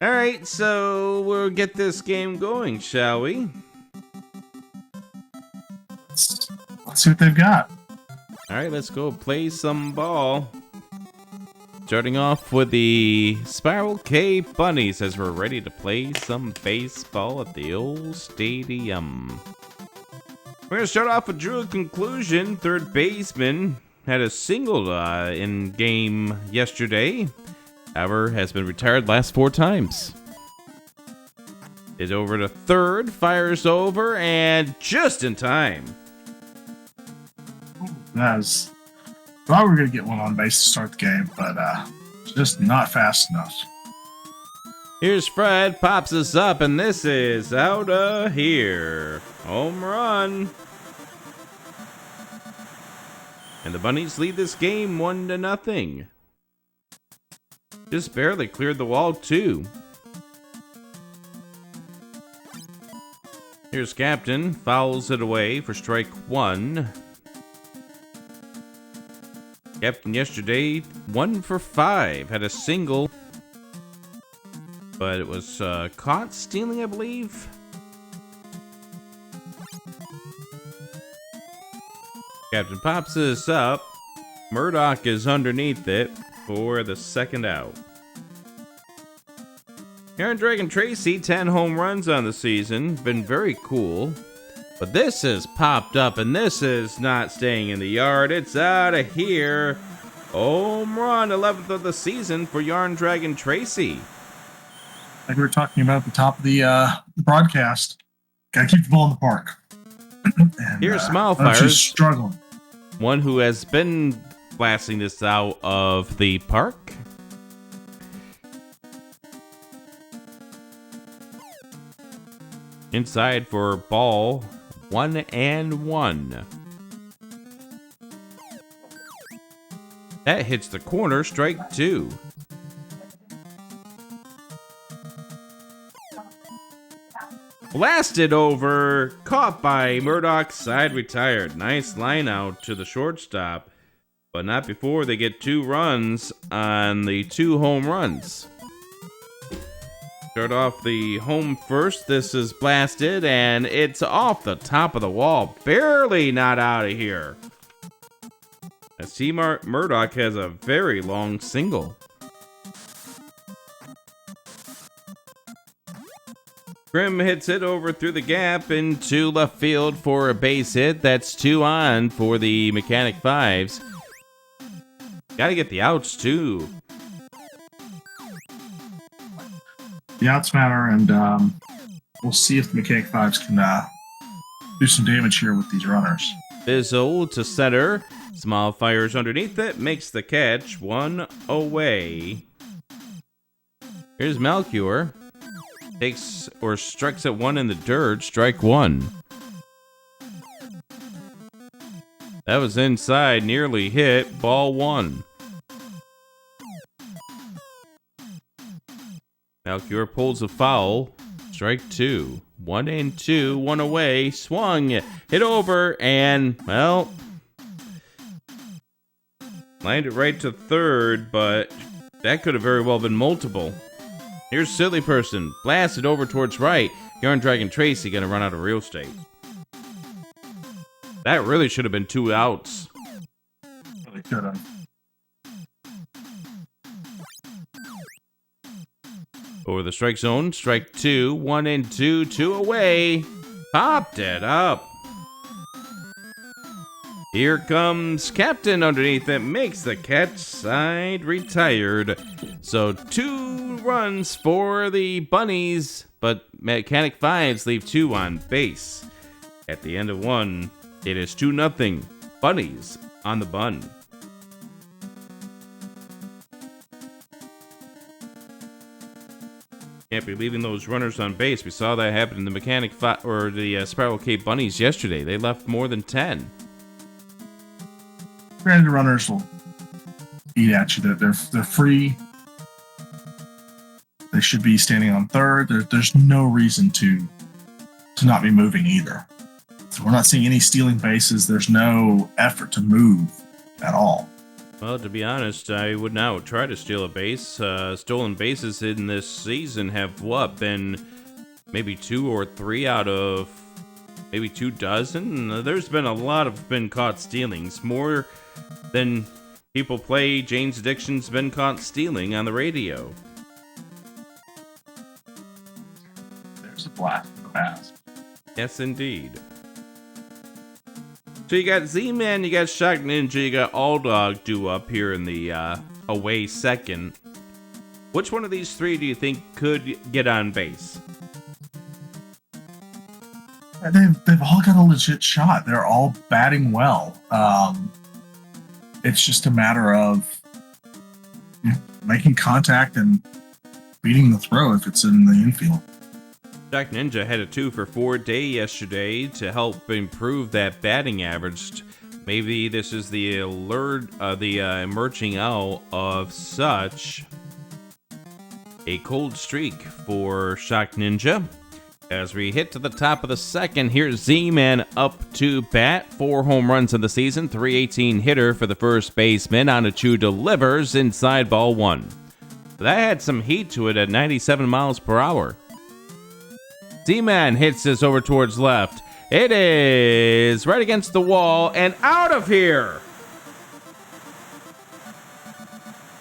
Alright, so we'll get this game going, shall we? Let's see what they've got. Alright, let's go play some ball. Starting off with the Spiral K Bunnies as we're ready to play some baseball at the old stadium. We're going to start off with Drew Conclusion. Third baseman had a single in game yesterday. However, has been retired last 4 times. Is over to third, fires over, and just in time. Thought we were going to get one on base to start the game, but just not fast enough. Here's Fred, pops us up, and this is out of here. Home run. And the Bunnies lead this game 1-0. Just barely cleared the wall, too. Here's Captain, fouls it away for strike 1. Captain yesterday, 1 for 5, had a single, but it was caught stealing, I believe. Captain pops this up. Murdoch is underneath it for the second out. Adirondack Tracy, 10 home runs on the season. Been very cool. But this has popped up, and this is not staying in the yard. It's out of here. Home run, 11th of the season for Yarn Dragon Tracy. Like we were talking about at the top of the broadcast, gotta keep the ball in the park. And, here's Smile Fires. She's struggling. One who has been blasting this out of the park. Inside for ball 1-1. That hits the corner, strike 2. Blasted over, caught by Murdoch, side retired. Nice line out to the shortstop, but not before they get 2 runs on the 2 home runs. Start off the home first. This is blasted, and it's off the top of the wall. Barely not out of here. As T. Murdoch has a very long single. Grimm hits it over through the gap into left field for a base hit. That's 2 on for the Mechanic 5's. Gotta get the outs, too. The outs matter, and we'll see if the Mechanic 5's can do some damage here with these runners. Bizzle to center. Small fires underneath it. Makes the catch. 1 away. Here's Melchior. Takes or strikes at 1 in the dirt. Strike 1. That was inside. Nearly hit. Ball 1. Melchior pulls a foul. Strike 2. 1-2. 1 away. Swung. Hit over. And, well, lined it right to third, but that could have very well been multiple. Here's Silly Person. Blasted over towards right. Yarn Dragon Tracy gonna run out of real estate. That really should have been 2 outs. Really could have. Over the strike zone. Strike 2. 1-2. 2 away. Popped it up. Here comes Captain underneath it. Makes the catch. Side retired. So 2 runs for the Bunnies, but Mechanic 5's leave 2 on base. At the end of 1, it is 2-0. Bunnies on the bun. Can't be leaving those runners on base. We saw that happen in the Mechanic 5 or the Spiral K Bunnies yesterday. They left more than 10. Granted, the runners will eat at you. They're free. They should be standing on third. There's no reason to not be moving either. So we're not seeing any stealing bases. There's no effort to move at all. Well, to be honest, I would not try to steal a base. Stolen bases in this season have, been maybe 2 or 3 out of maybe 2 dozen? There's been a lot of been caught stealings. More than people play Jane's Addiction's been caught stealing on the radio. There's a blast from the past. Yes, indeed. So you got Z-Man, you got Shock Ninja, you got All Dog due up here in the away second. Which one of these 3 do you think could get on base? They've all got a legit shot. They're all batting well. It's just a matter of making contact and beating the throw if it's in the infield. Shock Ninja had a 2-for-4 day yesterday to help improve that batting average. Maybe this is the emerging out of such a cold streak for Shock Ninja. As we hit to the top of the second, here's Z-Man up to bat. 4 home runs in the season, 318 hitter for the first baseman. On to 2 delivers inside ball 1. That had some heat to it at 97 miles per hour. Z-Man hits this over towards left. It is right against the wall and out of here.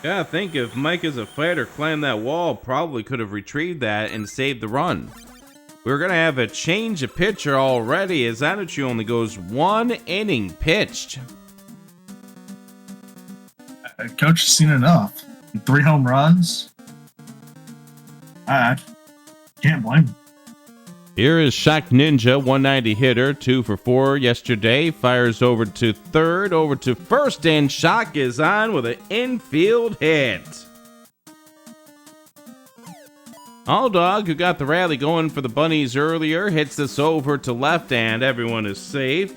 Gotta think if Mike is a fighter climbed that wall, probably could have retrieved that and saved the run. We're going to have a change of pitcher already as Anachu only goes 1 inning pitched. Coach has seen enough. 3 home runs. I can't blame him. Here is Shock Ninja, 190 hitter, 2-for-4 yesterday. Fires over to third, over to first, and Shock is on with an infield hit. All Dog, who got the rally going for the Bunnies earlier, hits this over to left, and everyone is safe.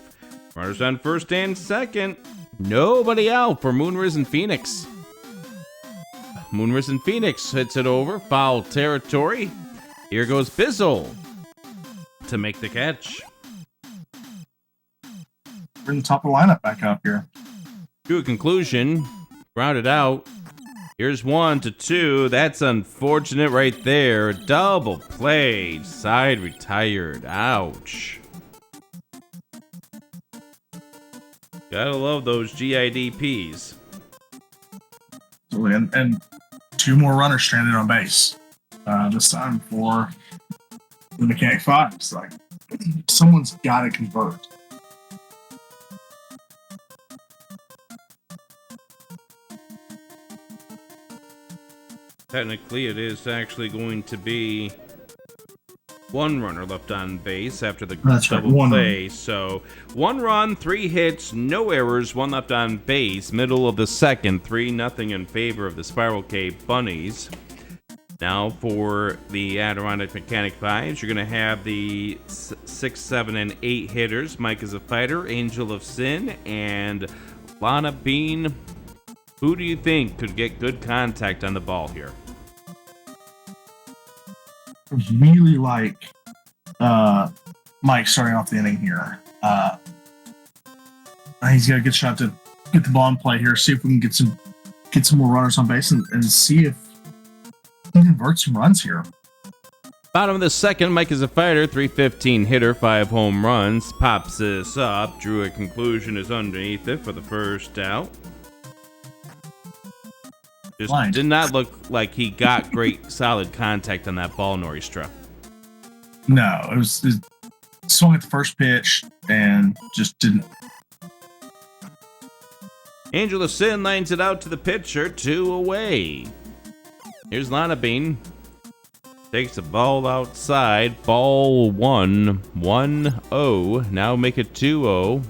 Runners on first and second. Nobody out for Moonrisen Phoenix. Moonrisen Phoenix hits it over, foul territory. Here goes Bizzle to make the catch. Bring the top of the lineup back up here. To a conclusion, grounded out. Here's 1-2. That's unfortunate right there. Double play. Side retired. Ouch. Gotta love those GIDPs. And 2 more runners stranded on base. This time for the Mechanic 5's. Like, someone's got to convert. Technically, it is actually going to be 1 runner left on base after the double play. So 1 run, 3 hits, no errors, 1 left on base. Middle of the second, 3-0 in favor of the Spiral K Bunnies. Now for the Adirondack Mechanic 5's, you're going to have the 6, 7, and 8 hitters. Mike is a fighter, Angel of Sin, and Lana Bean. Who do you think could get good contact on the ball here? Really like Mike starting off the inning here. He's got a good shot to get the ball in play here. See if we can get some more runners on base and see if he can convert some runs here. Bottom of the second, Mike is a fighter, 315 hitter, 5 home runs. Pops this up. Drew a conclusion is underneath it for the first out. Just did not look like he got great solid contact on that ball, Noristra. No, it swung at the first pitch and just didn't. Angel of Sin lines it out to the pitcher, 2 away. Here's Lana Bean. Takes the ball outside. Ball 1, 1-0. Now make it 2-0.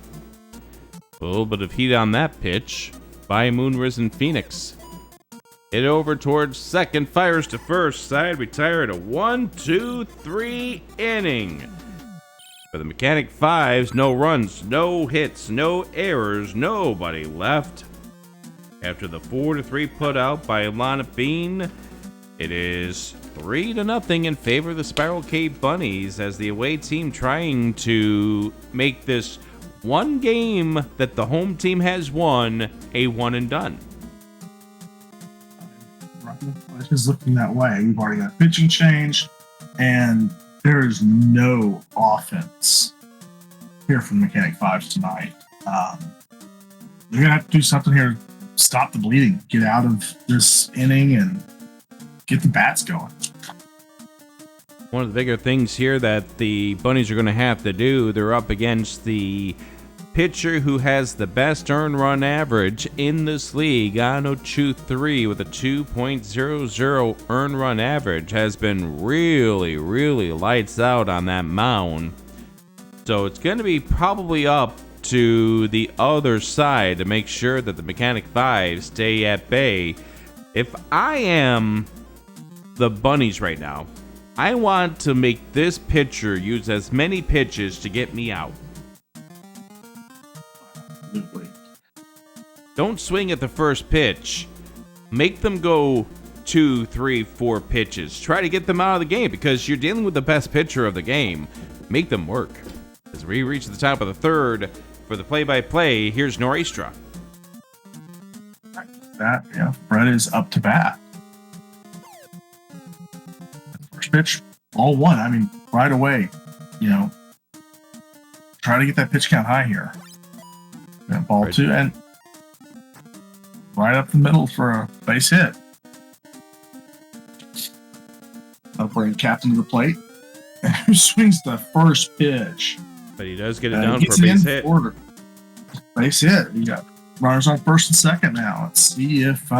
A little bit of heat on that pitch by Moonrisen Phoenix. Hit over towards second, fires to first, side retired. A 1-2-3 inning. For the Mechanic 5's, no runs, no hits, no errors, nobody left. After the 4-3 put out by Lana Bean, it is 3-0 in favor of the Spiral K Bunnies as the away team trying to make this one game that the home team has won a one and done. It's just looking that way. We've already got a pitching change, and there is no offense here from Mechanic 5's tonight. They're going to have to do something here to stop the bleeding, get out of this inning, and get the bats going. One of the bigger things here that the Bunnies are going to have to do, they're up against the pitcher who has the best earned run average in this league. Ano-Chu-3 with a 2.00 earned run average has been really, really lights out on that mound. So it's going to be probably up to the other side to make sure that the Mechanic 5 stay at bay. If I am the Bunnies right now, I want to make this pitcher use as many pitches to get me out. Absolutely. Don't swing at the first pitch. Make them go 2, 3, 4 pitches. Try to get them out of the game because you're dealing with the best pitcher of the game. Make them work. As we reach the top of the third for the play-by-play, here's Noristra. Fred is up to bat. First pitch, ball one. I mean, right away, try to get that pitch count high here. And ball two, and right up the middle for a base hit. I'll bring Captain to the plate. And who swings the first pitch? But he does get it down for a base hit. Base hit. You got runners on first and second now. Let's see if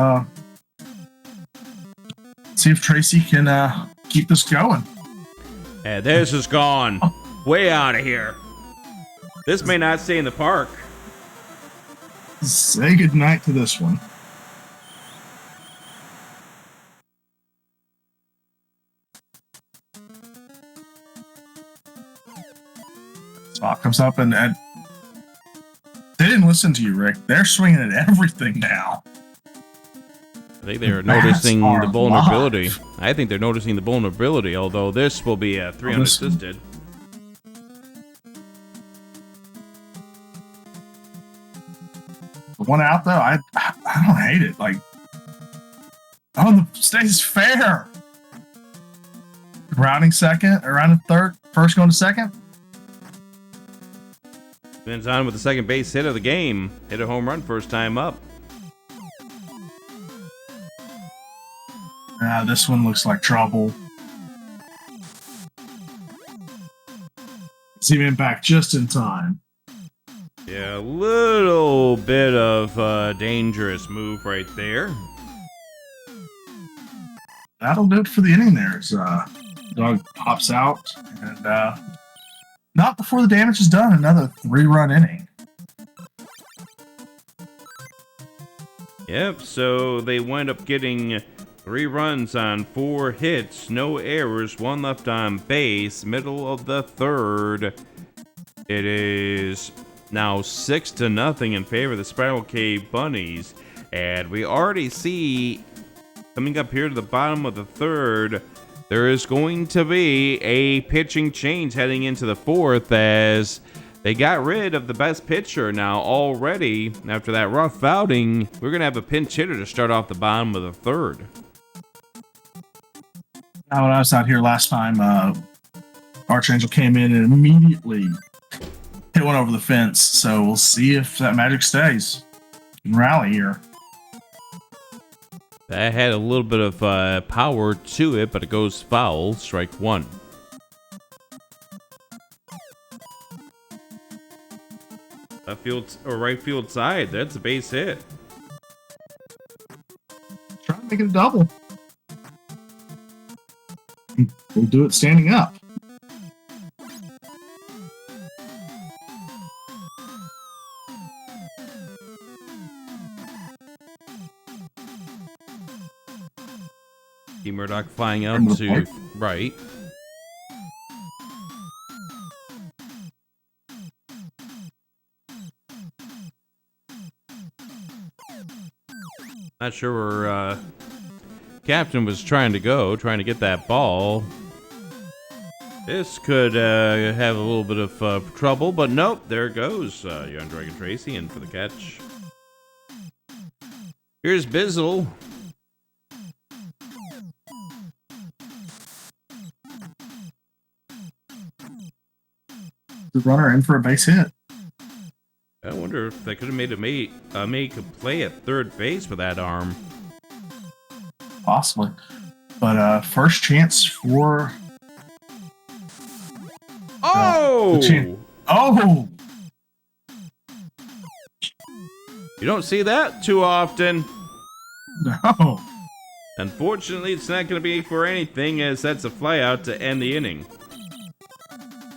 Tracy can keep this going. Yeah, this is gone. Way out of here. This may not stay in the park. Say goodnight to this one. Spot comes up and they didn't listen to you, Rick. They're swinging at everything now. I think they're noticing the vulnerability. I think they're noticing the vulnerability, although this will be a 3 unassisted. The one out, though, I don't hate it. The stays fair. Rounding second, or rounding third, first going to second. Spins on with the second base hit of the game. Hit a home run first time up. This one looks like trouble. See him back just in time. Yeah, a little bit of a dangerous move right there. That'll do it for the inning there. As Doug pops out, and not before the damage is done. Another 3-run inning. Yep, so they wind up getting 3 runs on 4 hits, no errors, 1 left on base, middle of the third. It is now 6-0 in favor of the Spiral K Bunnies. And we already see, coming up here to the bottom of the third, there is going to be a pitching change heading into the fourth as they got rid of the best pitcher now already. After that rough outing, we're going to have a pinch hitter to start off the bottom of the third. Now, when I was out here last time, Archangel came in and immediately hit one over the fence. So we'll see if that magic stays. Can rally here. That had a little bit of power to it, but it goes foul. Strike 1. Left field or right field side. That's a base hit. Try to make it a double. We'll do it standing up. Murdoch flying out to right. Not sure where Captain was trying to go, trying to get that ball. This could have a little bit of trouble, but nope, there goes young Dragon Tracy in for the catch. Here's Bizzle. the runner in for a base hit. I wonder if they could have made a play at third base with that arm. Possibly. But first chance for... Oh! Oh! You don't see that too often. No. Unfortunately, it's not going to be for anything, as that's a flyout to end the inning.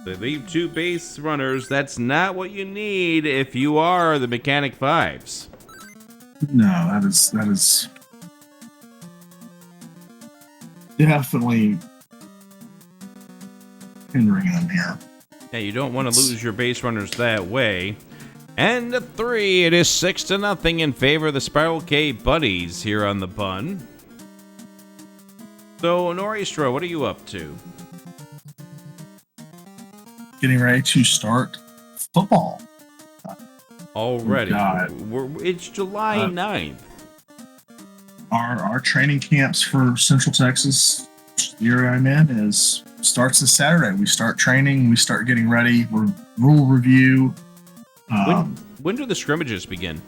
They leave 2 base runners. That's not what you need if you are the Mechanic 5's. No, that is definitely hindering them here. Yeah, you don't want to lose your base runners that way. And at 3, it is 6-0 in favor of the Spiral K Bunnies here on the Bun. So, Norristra, what are you up to? Getting ready to start football. Already. It's July 9th. Our training camps for Central Texas, the area I'm in, starts this Saturday. We start training, we start getting ready, we're rule review. When do the scrimmages begin?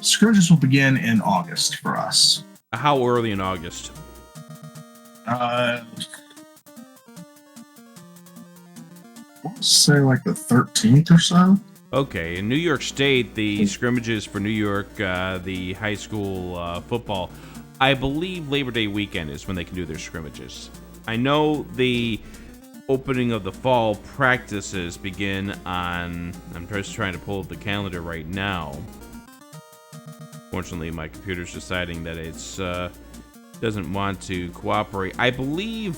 Scrimmages will begin in August for us. How early in August? Let's say like the 13th or so. Okay, in New York State, the scrimmages for New York, the high school football, I believe Labor Day weekend is when they can do their scrimmages. I know the opening of the fall practices begin on... I'm just trying to pull up the calendar right now. Fortunately, my computer's deciding that it's doesn't want to cooperate. I believe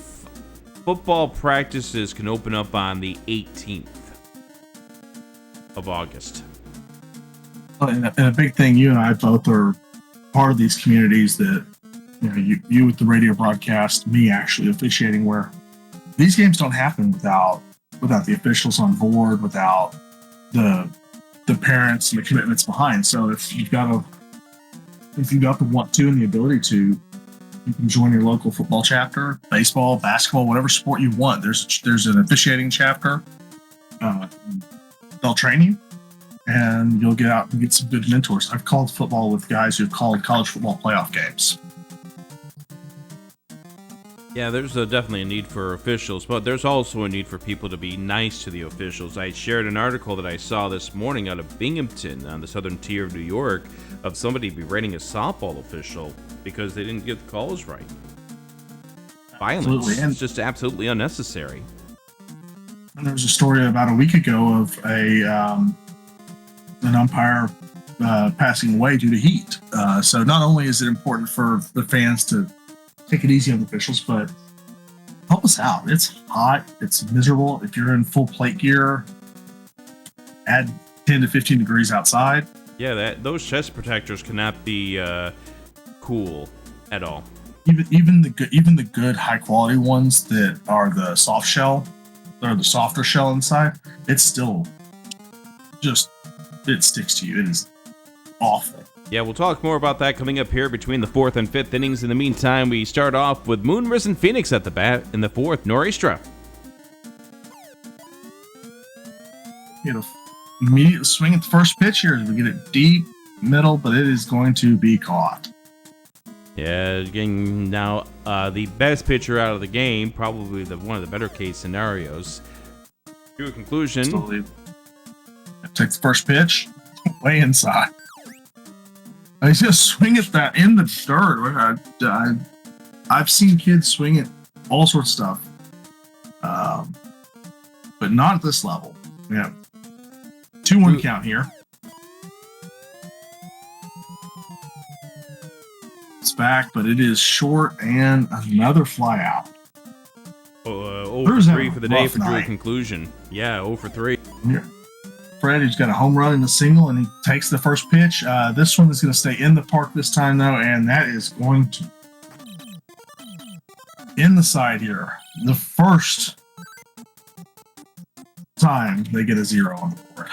football practices can open up on the 18th of August. And a big thing, you and I both are part of these communities that, you with the radio broadcast, me actually officiating, where these games don't happen without the officials on board, without the parents and the commitments behind. So if you've got the want to and the ability to, you can join your local football chapter, baseball, basketball, whatever sport you want. There's an officiating chapter. They'll train you, and you'll get out and get some good mentors. I've called football with guys who've called college football playoff games. Yeah, there's definitely a need for officials, but there's also a need for people to be nice to the officials. I shared an article that I saw this morning out of Binghamton on the southern tier of New York of somebody berating a softball official because they didn't get the calls right. Violence is just absolutely unnecessary. And there was a story about a week ago of an umpire passing away due to heat. So not only is it important for the fans to take it easy on the officials, but help us out. It's hot. It's miserable. If you're in full plate gear, add 10 to 15 degrees outside. Yeah, those chest protectors cannot be cool at all. Even the good high quality ones that are the soft shell, or the softer shell inside, it's still it sticks to you. It is awful. Yeah, we'll talk more about that coming up here between the 4th and 5th innings. In the meantime, we start off with Moon Risen Phoenix at the bat in the 4th. Norristra. Immediate swing at the first pitch here. We get it deep, middle, but it is going to be caught. Yeah, getting now the best pitcher out of the game, probably one of the better case scenarios. To a conclusion. Take the first pitch, way inside. I just swing at that in the dirt. I've seen kids swing at all sorts of stuff, but not at this level. Yeah, 2-1 count here. It's back, but it is short and another fly out. 0 for 3 for the day for Drew conclusion. Yeah, 0 for 3. Yeah. Fred, who's got a home run and a single, and he takes the first pitch. This one is going to stay in the park this time, though, and that is going to in the side here. The first time they get a 0 on the board.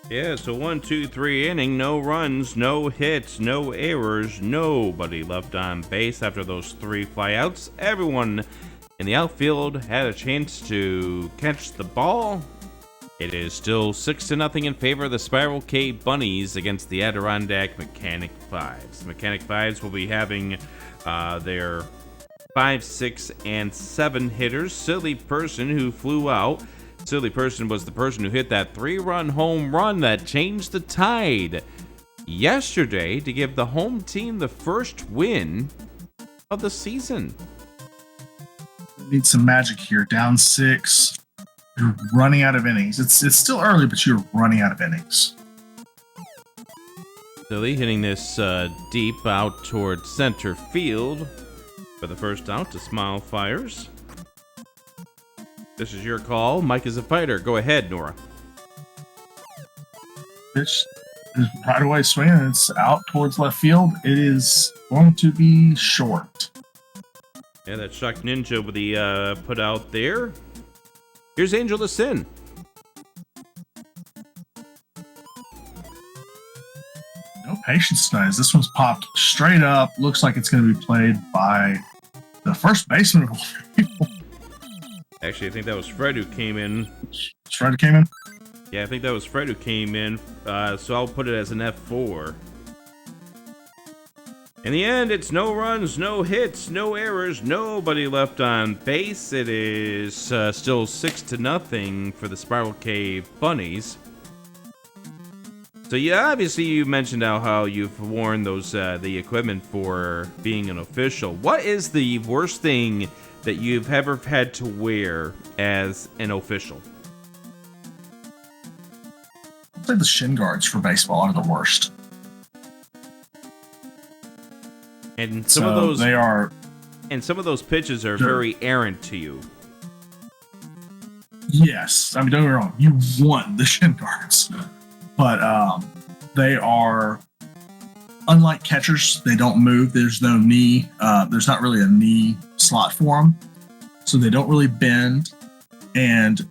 Yeah, so 1, 2, 3 inning, no runs, no hits, no errors, nobody left on base after those 3 flyouts. Everyone And the outfield had a chance to catch the ball. It is still 6-0 in favor of the Spiral K Bunnies against the Adirondack Mechanic 5's. Mechanic 5's will be having their 5, 6, and 7 hitters. Silly Person, who flew out. Silly Person was the person who hit that 3-run home run that changed the tide yesterday to give the home team the first win of the season. Need some magic here. Down 6. You're running out of innings. It's still early, but you're running out of innings. Silly hitting this deep out towards center field for the first out to Smile fires. This is your call. Mike is a fighter. Go ahead, Nora. Pitch is right away swinging. It's out towards left field. It is going to be short. Yeah, that Shock Ninja with the put out there. Here's Angel to Sin. No patience tonight. This one's popped straight up. Looks like it's going to be played by the first baseman of all people. Actually, I think that was Fred who came in. Fred came in? Yeah, I think that was Fred who came in. So I'll put it as an F4. In the end, it's no runs, no hits, no errors, nobody left on base. It is still 6-0 for the Spiral K Bunnies. So yeah, obviously you mentioned how you've worn those the equipment for being an official. What is the worst thing that you've ever had to wear as an official? I'd say the shin guards for baseball are the worst. And some of those they are, and some of those pitches are very errant to you. Yes, I mean, don't get me wrong, you want the shin guards, but they are, unlike catchers, they don't move. There's no knee. There's not really a knee slot for them, so they don't really bend. And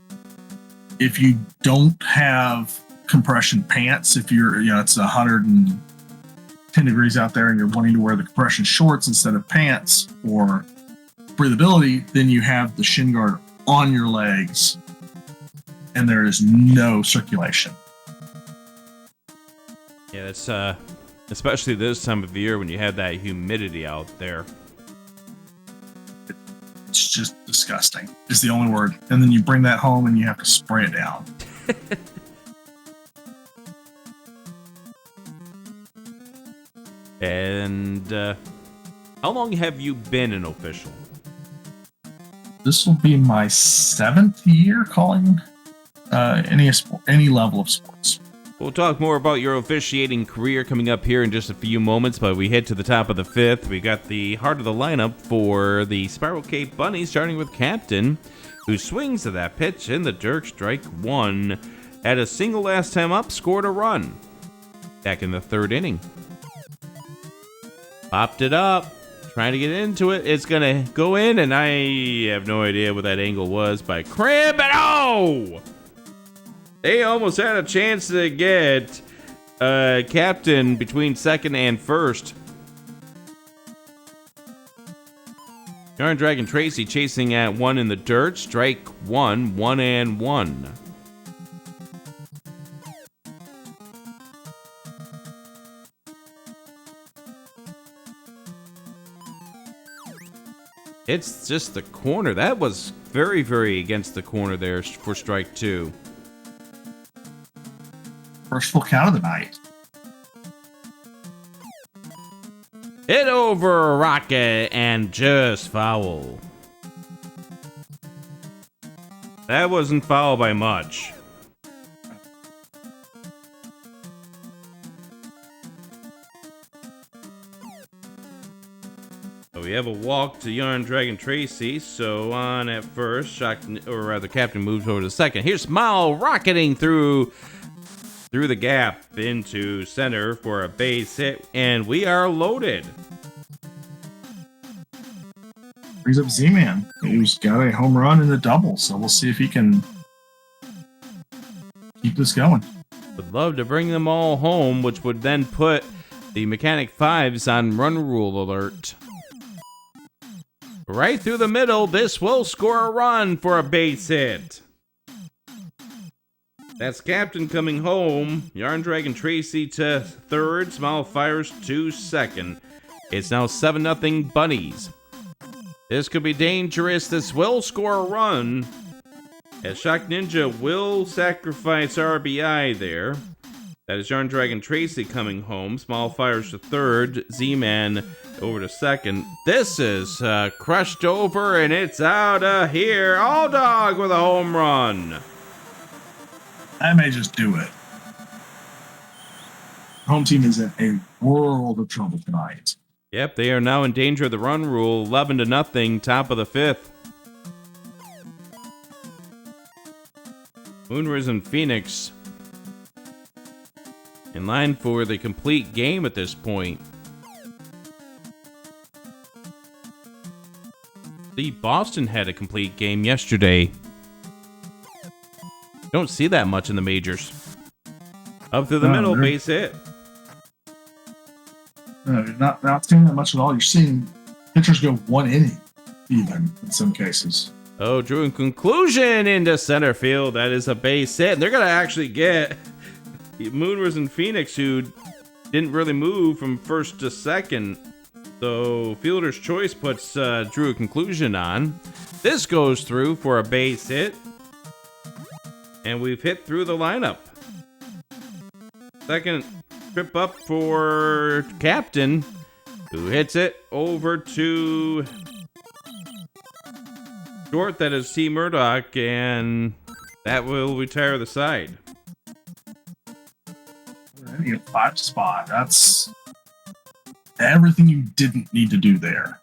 if you don't have compression pants, if you're, it's 110 degrees out there and you're wanting to wear the compression shorts instead of pants for breathability, then you have the shin guard on your legs and there is no circulation. Yeah, that's especially this time of year when you have that humidity out there. It's just disgusting is the only word. And then you bring that home and you have to spray it down. And how long have you been an official? This will be my 7th year calling any level of sports. We'll talk more about your officiating career coming up here in just a few moments, but we head to the top of the 5th. We got the heart of the lineup for the Spiral K Bunnies, starting with Captain, who swings to that pitch in the dirt, strike 1. Had a single last time up, scored a run. Back in the 3rd inning. Popped it up, trying to get into it. It's going to go in, and I have no idea what that angle was by Crib. And oh! They almost had a chance to get Captain between 2nd and 1st. Yarn Dragon Tracy chasing at 1 in the dirt. Strike 1, 1-1. It's just the corner. That was very, very against the corner there for strike 2. First full count of the night. Hit over a rocket and just foul. That wasn't foul by much. We have a walk to Yarn Dragon Tracy, so on at first, Captain moves over to 2nd. Here's Smile rocketing through the gap into center for a base hit, and we are loaded. Brings up Z-Man, who's got a home run and a double, so we'll see if he can keep this going. Would love to bring them all home, which would then put the Mechanic 5's on run rule alert. Right through the middle. This will score a run for a base hit. That's Captain coming home. Yarn Dragon Tracy to third. Small Fires to second. It's now 7-0 Bunnies. This could be dangerous. This will score a run. As Shock Ninja will sacrifice RBI there. That is Yarn Dragon Tracy coming home. Small Fires to third. Z-Man over to second. This is crushed over and it's out of here. All Dog with a home run. I may just do it. Home team is in a world of trouble tonight. Yep, they are now in danger of the run rule. 11-0, top of the fifth. Moonrise and Phoenix in line for the complete game at this point. The Boston had a complete game yesterday. Don't see that much in the majors. Up through the middle, base hit. No, you're not seeing that much at all. You're seeing pitchers go 1 inning, even in some cases. Oh, drew in conclusion into center field. That is a base hit. And they're going to actually get Moonrise and Phoenix, who didn't really move from first to second. So fielder's choice puts Drew a conclusion on. This goes through for a base hit. And we've hit through the lineup. Second trip up for Captain, who hits it over to short. That is T. Murdoch, and that will retire the side. A 5 spot. That's everything you didn't need to do there.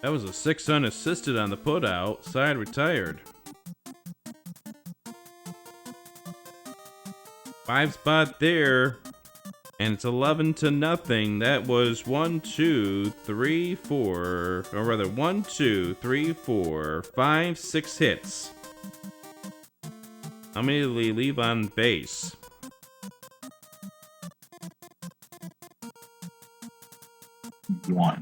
That was a 6 unassisted on the putout. Side retired. 5 spot there, and it's 11-0. That was 1, 2, 3, 4, or rather 1, 2, 3, 4, 5, 6 hits. How many did we leave on base? One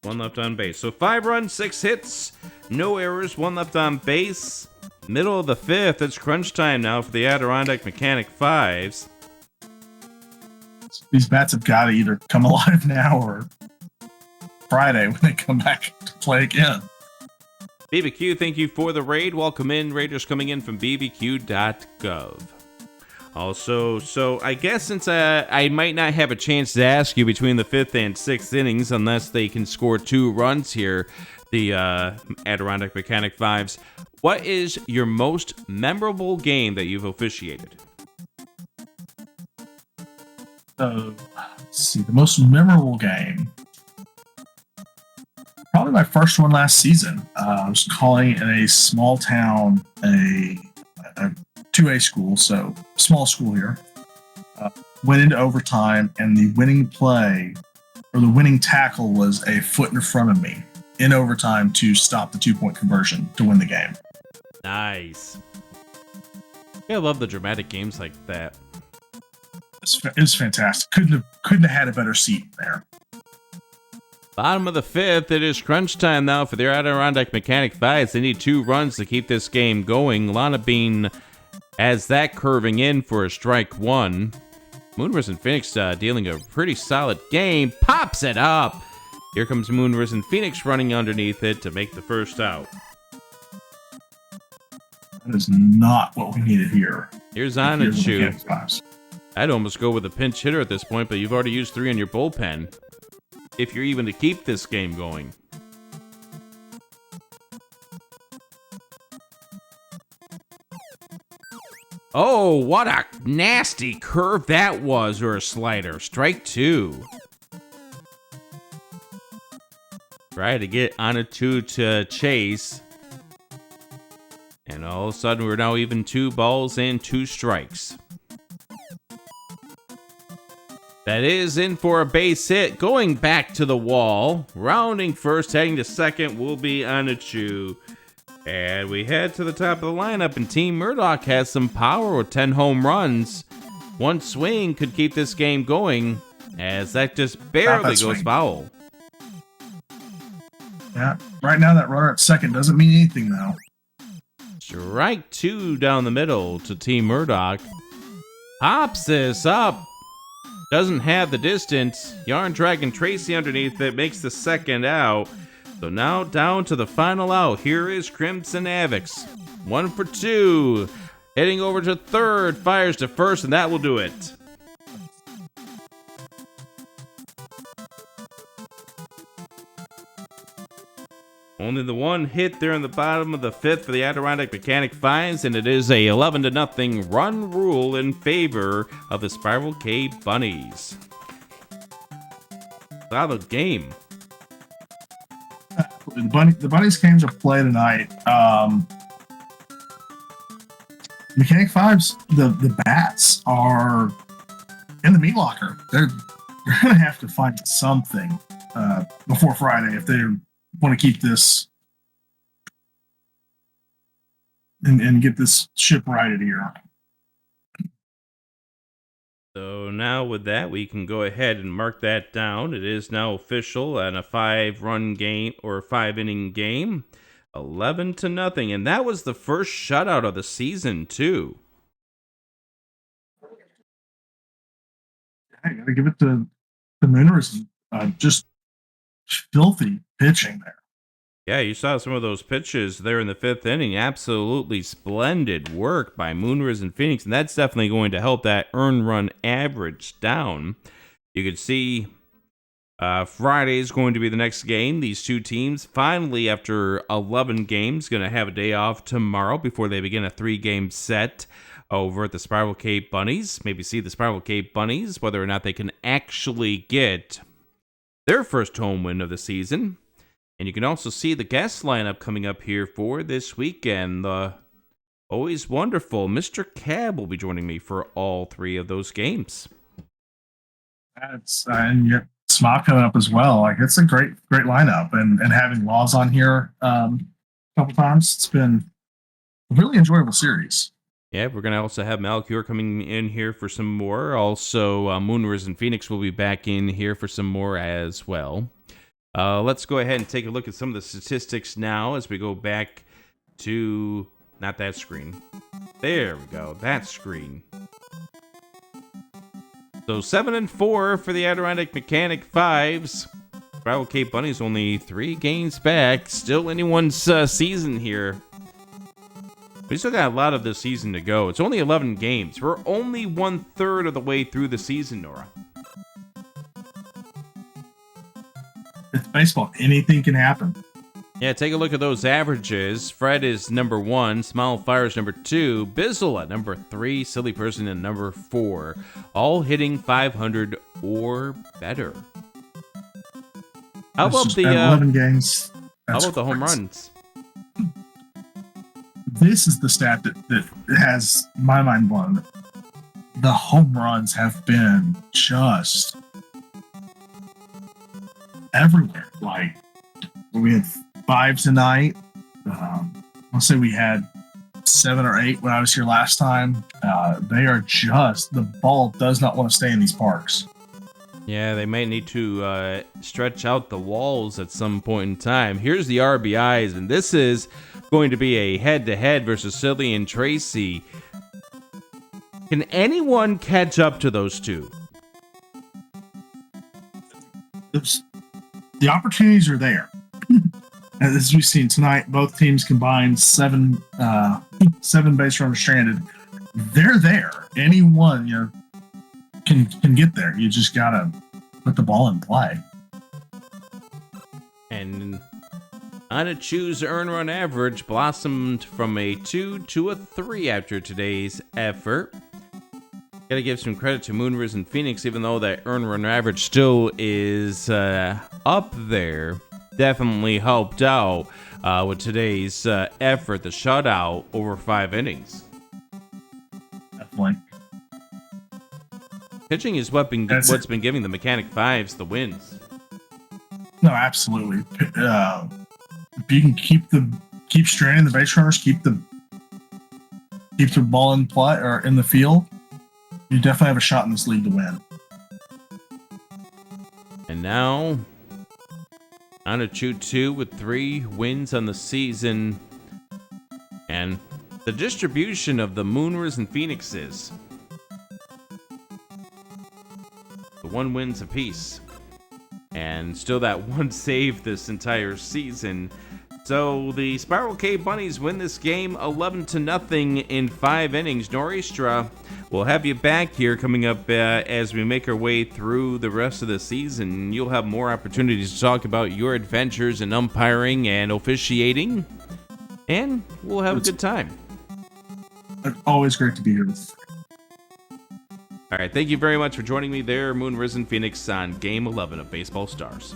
left on base. So 5 runs, 6 hits, no errors, 1 left on base. Middle of the fifth. It's crunch time now for the Adirondack Mechanic 5's. These bats have got to either come alive now or Friday when they come back to play again. BBQ, thank you for the raid. Welcome in. Raiders coming in from bbq.gov. Also, so I guess since I might not have a chance to ask you between the 5th and 6th innings unless they can score 2 runs here, the Adirondack Mechanic 5's, what is your most memorable game that you've officiated? Let's see, the most memorable game. Probably my first one last season. I was calling in a small town, a 2A school, so small school here. Went into overtime, and the winning play, or the winning tackle, was a foot in front of me in overtime to stop the 2-point conversion to win the game. Nice. I love the dramatic games like that. It's fantastic. Couldn't have had a better seat there. Bottom of the 5th. It is crunch time now for the Adirondack Mechanic 5's. They need 2 runs to keep this game going. Lana Bean has that curving in for a strike 1. Moonrise and Phoenix dealing a pretty solid game. Pops it up. Here comes Moonrise and Phoenix running underneath it to make the first out. That is not what we needed here. Here's Anachu. I'd almost go with a pinch hitter at this point, but you've already used 3 in your bullpen. If you're even to keep this game going. Oh, what a nasty curve that was, or a slider. Strike 2. Try to get Anachu to chase. And all of a sudden, we're now even 2 balls and 2 strikes. That is in for a base hit. Going back to the wall. Rounding first, heading to second will be Anachu. And we head to the top of the lineup, and Team Murdoch has some power with 10 home runs. One swing could keep this game going, as that just barely goes foul. Yeah. Right now, that runner at second doesn't mean anything, though. Strike 2 down the middle to Team Murdoch. Hops this up. Doesn't have the distance. Yarn Dragon Tracy underneath it makes the second out. So now down to the final out. Here is Crimson Avix. 1 for 2. Heading over to third. Fires to first, and that will do it. Only the one hit there in the bottom of the fifth for the Adirondack Mechanic 5's, and it is a 11-0 run rule in favor of the Spiral K Bunnies. Solid game. The Bunnies came to play tonight. Mechanic 5's, the bats are in the meat locker. They're going to have to find something before Friday if they want to keep this and get this ship righted here. So now with that, we can go ahead and mark that down. It is now official and a 5-run game or 5-inning game, 11-0, and that was the first shutout of the season too. I gotta give it to the Mooners. Just filthy pitching there. Yeah, you saw some of those pitches there in the fifth inning. Absolutely splendid work by Moonrise and Phoenix, and that's definitely going to help that earned run average down. You could see Friday is going to be the next game. These two teams finally, after 11 games, going to have a day off tomorrow before they begin a 3-game set over at the Spiral Cape Bunnies. Maybe see the Spiral Cape Bunnies, whether or not they can actually get their first home win of the season. And you can also see the guest lineup coming up here for this weekend. The always wonderful Mr. Cab will be joining me for all 3 of those games. And you have Smock coming up as well. Like, it's a great lineup, and having Laws on here a couple times, it's been a really enjoyable series. Yeah, we're going to also have Malcure coming in here for some more. Also, Moonrise and Phoenix will be back in here for some more as well. Let's go ahead and take a look at some of the statistics now as we go back to, not that screen. There we go, that screen. So 7-4 for the Adirondack Mechanic 5's. Spiral Cape Bunnies only 3 games back. Still anyone's season here. We still got a lot of this season to go. It's only 11 games. We're only 1/3 of the way through the season, Nora. It's baseball. Anything can happen. Yeah, take a look at those averages. Fred is number 1, Smile Fire is number 2, Bizzle at number 3, Silly Person at number 4, all hitting 500 or better. How about the 11 games? How about the home runs? This is the stat that has my mind blown. The home runs have been just everywhere. Like, we had 5 tonight. I'll say we had 7 or 8 when I was here last time. They are just, the ball does not want to stay in these parks. Yeah, they may need to stretch out the walls at some point in time. Here's the RBIs, and this is going to be a head-to-head versus Silly and Tracy. Can anyone catch up to those two? The opportunities are there. As we've seen tonight, both teams combined 7 base runners stranded. They're there. Anyone, can get there. You just gotta put the ball in play. And on a choose earn run average blossomed from a 2 to a 3 after today's effort. Gotta give some credit to Moonrise and Phoenix, even though that earn run average still is up there. Definitely helped out with today's effort, the shutout over 5 innings. Definitely. Pitching is what's been giving the Mechanic 5's the wins. No, absolutely. If you can keep stranding the base runners, keep the ball in play or in the field, you definitely have a shot in this league to win. And now On a 2-2 with 3 wins on the season. And the distribution of the Mooners and Phoenixes. The 1 wins apiece. And still that 1 save this entire season. So the Spiral K Bunnies win this game 11-0 in 5 innings. Noristra, we'll have you back here coming up as we make our way through the rest of the season. You'll have more opportunities to talk about your adventures in umpiring and officiating. And we'll have a good time. It's always great to be here with you. All right, thank you very much for joining me there, Moon Risen Phoenix, on Game 11 of Baseball Stars.